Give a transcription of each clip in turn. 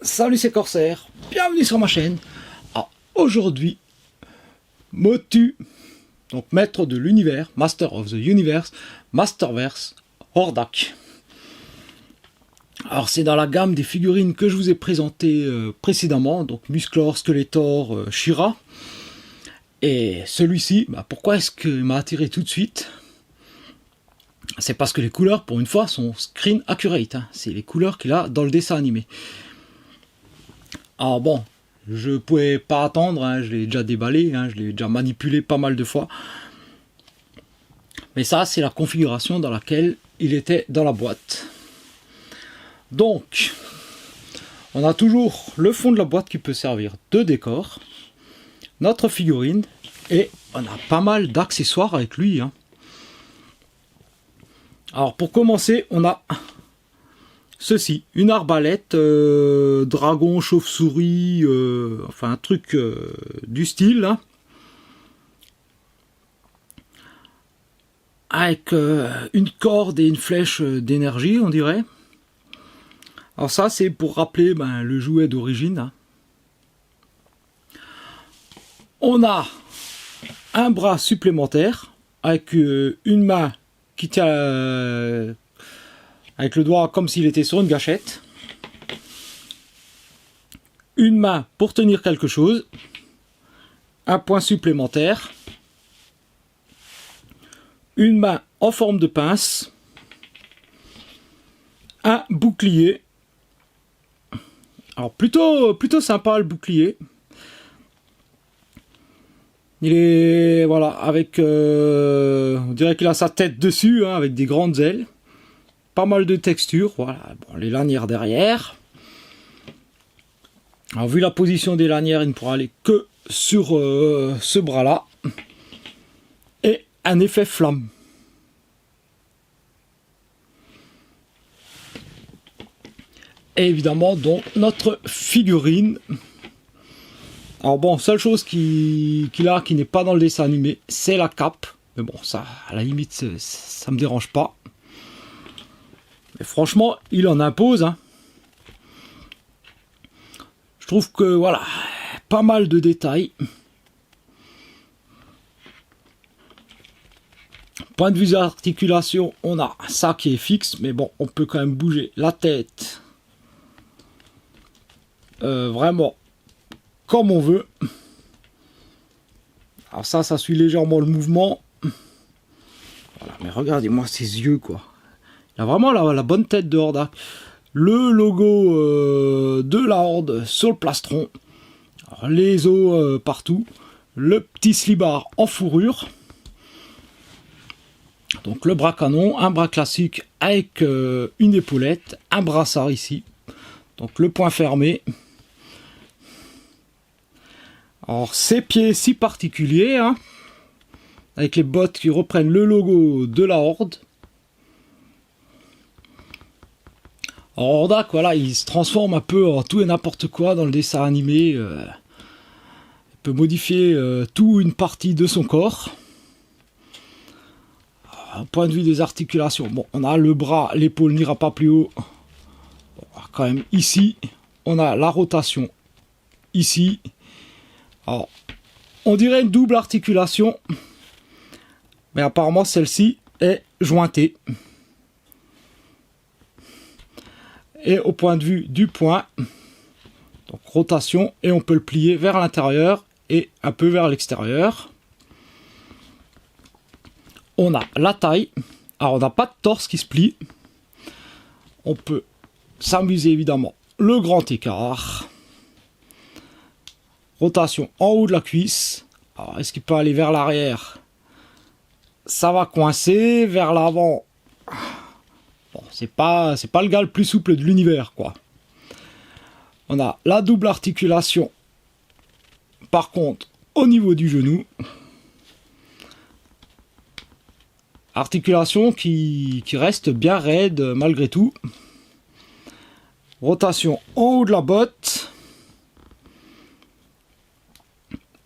Salut, c'est Corsair, bienvenue sur ma chaîne. Aujourd'hui, Motu, donc maître de l'univers, Master of the Universe, Masterverse, Hordak. Alors c'est dans la gamme des figurines que je vous ai présentées précédemment, donc Musclor, Skeletor, She-Ra. Et celui-ci, pourquoi est-ce qu'il m'a attiré tout de suite? C'est parce que les couleurs, pour une fois, sont screen accurate. C'est les couleurs qu'il a dans le dessin animé. Alors bon, je pouvais pas attendre, je l'ai déjà déballé, je l'ai déjà manipulé pas mal de fois. Mais ça, c'est la configuration dans laquelle il était dans la boîte. Donc, on a toujours le fond de la boîte qui peut servir de décor, notre figurine, et on a pas mal d'accessoires avec lui. Alors pour commencer, on a ceci, une arbalète, dragon, chauve-souris, enfin un truc du style, avec une corde et une flèche d'énergie, on dirait. Alors ça, c'est pour rappeler le jouet d'origine. On a un bras supplémentaire avec une main qui tient avec le doigt comme s'il était sur une gâchette. Une main pour tenir quelque chose. Un point supplémentaire. Une main en forme de pince. Un bouclier. Alors plutôt sympa le bouclier. Il est, voilà, avec, on dirait qu'il a sa tête dessus, avec des grandes ailes. Pas mal de texture, voilà. Bon, les lanières derrière. Alors, vu la position des lanières, il ne pourra aller que sur ce bras-là. Et un effet flamme. Et évidemment, donc, notre figurine. Alors bon, seule chose qu'il a qui n'est pas dans le dessin animé, c'est la cape. Mais bon, ça, à la limite, ça me dérange pas. Mais franchement, il en impose. Je trouve que, voilà, pas mal de détails. Point de vue articulation, on a ça qui est fixe. Mais bon, on peut quand même bouger la tête. Vraiment comme on veut. Alors ça suit légèrement le mouvement. Voilà, mais regardez-moi ses yeux, quoi. Il a vraiment la bonne tête de Hordak. Le logo de la Horde sur le plastron. Alors, les os partout. Le petit slibard en fourrure. Donc le bras canon, un bras classique avec une épaulette, un brassard ici. Donc le poing fermé. Alors, ces pieds si particuliers, avec les bottes qui reprennent le logo de la Horde. Alors, Hordak, voilà, il se transforme un peu en tout et n'importe quoi dans le dessin animé. Il peut modifier tout ou une partie de son corps. Alors, point de vue des articulations, bon, on a le bras, l'épaule n'ira pas plus haut. Bon, quand même, ici, on a la rotation. Ici. Alors, on dirait une double articulation, mais apparemment celle-ci est jointée. Et au point de vue du poing, donc rotation, et on peut le plier vers l'intérieur et un peu vers l'extérieur. On a la taille, alors on n'a pas de torse qui se plie. On peut s'amuser évidemment le grand écart. Rotation en haut de la cuisse. Alors, est-ce qu'il peut aller vers l'arrière? Ça va coincer. Vers l'avant. Bon, c'est pas le gars le plus souple de l'univers, quoi. On a la double articulation. Par contre, au niveau du genou. Articulation qui reste bien raide malgré tout. Rotation en haut de la botte.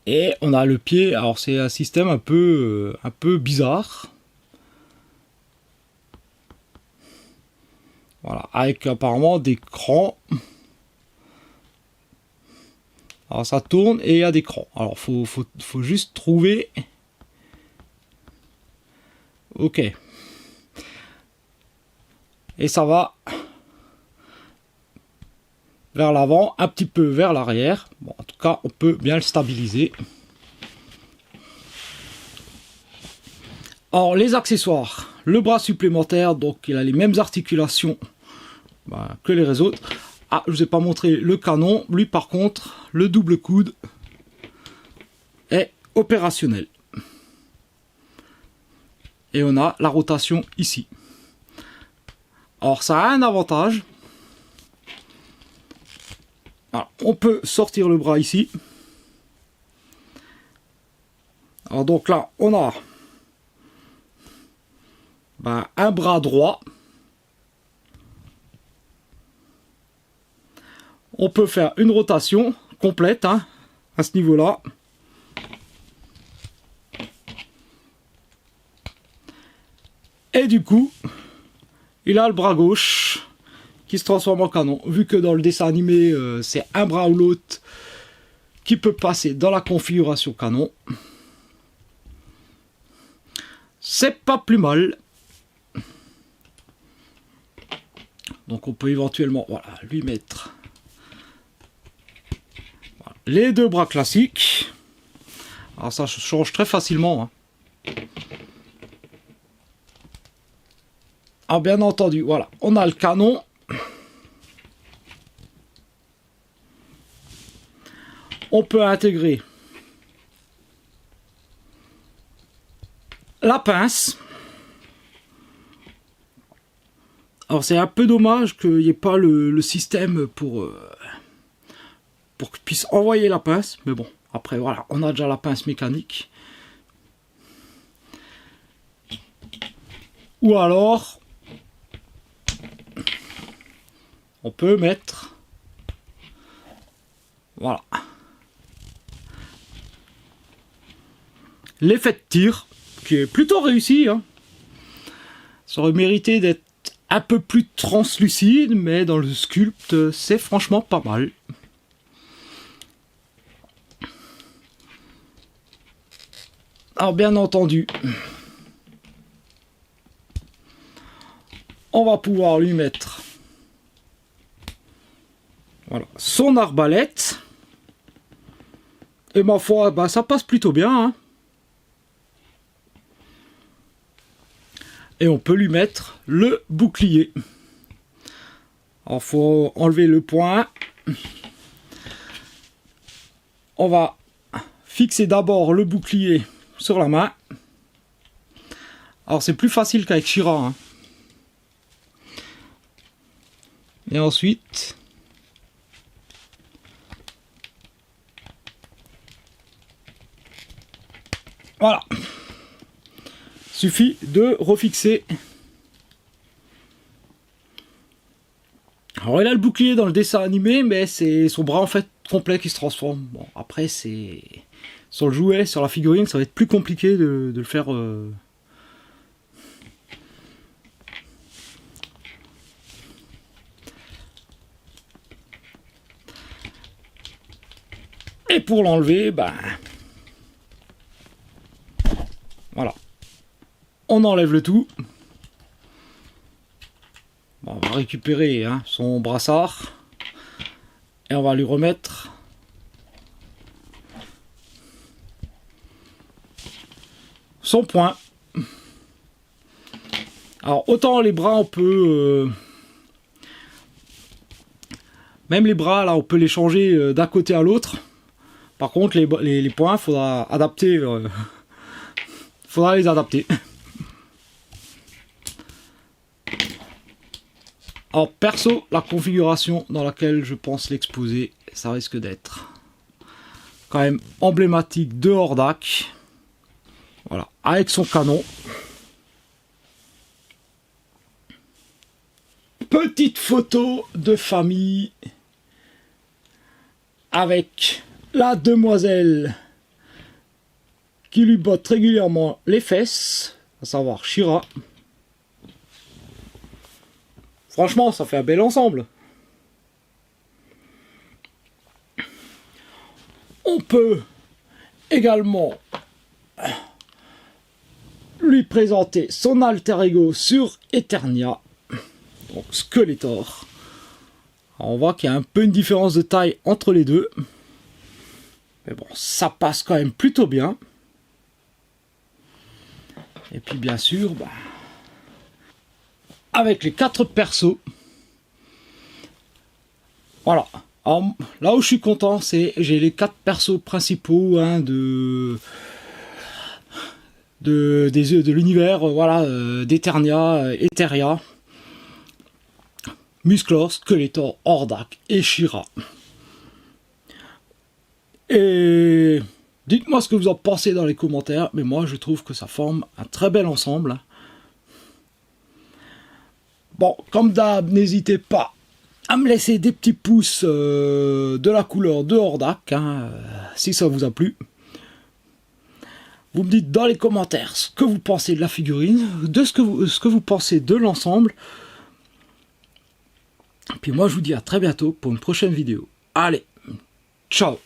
Et on a le pied, alors c'est un système un peu bizarre. Voilà, avec apparemment des crans. Alors ça tourne et il y a des crans. Alors faut juste trouver. Ok. Et ça va vers l'avant, un petit peu vers l'arrière. Bon, en tout cas, on peut bien le stabiliser. Alors les accessoires, le bras supplémentaire, donc il a les mêmes articulations que les autres. Ah, je vous ai pas montré le canon. Lui par contre, le double coude est opérationnel. Et on a la rotation ici. Alors ça a un avantage. Alors, on peut sortir le bras ici. Alors donc là, on a un bras droit. On peut faire une rotation complète à ce niveau-là. Et du coup, il a le bras gauche qui se transforme en canon. Vu que dans le dessin animé, c'est un bras ou l'autre qui peut passer dans la configuration canon. C'est pas plus mal. Donc on peut éventuellement lui mettre les deux bras classiques. Alors ça change très facilement. Alors bien entendu, voilà, on a le canon. On peut intégrer la pince. Alors c'est un peu dommage qu'il n'y ait pas le système pour que je puisse envoyer la pince. Mais bon, après voilà, on a déjà la pince mécanique. Ou alors, on peut mettre, voilà, l'effet de tir, qui est plutôt réussi. Ça aurait mérité d'être un peu plus translucide, mais dans le sculpte, c'est franchement pas mal. Alors bien entendu, on va pouvoir lui mettre son arbalète. Et ma foi, ça passe plutôt bien. Et on peut lui mettre le bouclier. Alors faut enlever le point. On va fixer d'abord le bouclier sur la main. Alors c'est plus facile qu'avec She-Ra. Et ensuite, voilà. Suffit de refixer. Alors il a le bouclier dans le dessin animé, mais c'est son bras en fait complet qui se transforme. Bon, après c'est sur le jouet, sur la figurine, ça va être plus compliqué de le faire. Et pour l'enlever, voilà. On enlève le tout. Bon, on va récupérer son brassard. Et on va lui remettre son point. Alors autant les bras on peut... même les bras là on peut les changer d'un côté à l'autre. Par contre les points faudra adapter. Faudra les adapter. Alors perso, la configuration dans laquelle je pense l'exposer, ça risque d'être quand même emblématique de Hordak. Voilà, avec son canon. Petite photo de famille avec la demoiselle qui lui botte régulièrement les fesses, à savoir She-Ra. Franchement, ça fait un bel ensemble. peut également lui présenter son alter ego sur Eternia, donc Skeletor. Alors on voit qu'il y a un peu une différence de taille entre les deux, mais bon, ça passe quand même plutôt bien. Et puis bien sûr, avec les 4 persos, voilà. Alors, là où je suis content, c'est j'ai les 4 persos principaux hein, de l'univers, voilà, d'Eternia, Eteria, Musclor, Skeletor, Hordak et She-Ra. Et dites-moi ce que vous en pensez dans les commentaires, mais moi je trouve que ça forme un très bel ensemble. Bon, comme d'hab, n'hésitez pas à me laisser des petits pouces de la couleur de Hordak, hein, si ça vous a plu. Vous me dites dans les commentaires ce que vous pensez de la figurine, de ce que vous pensez de l'ensemble. Puis moi je vous dis à très bientôt pour une prochaine vidéo. Allez, ciao!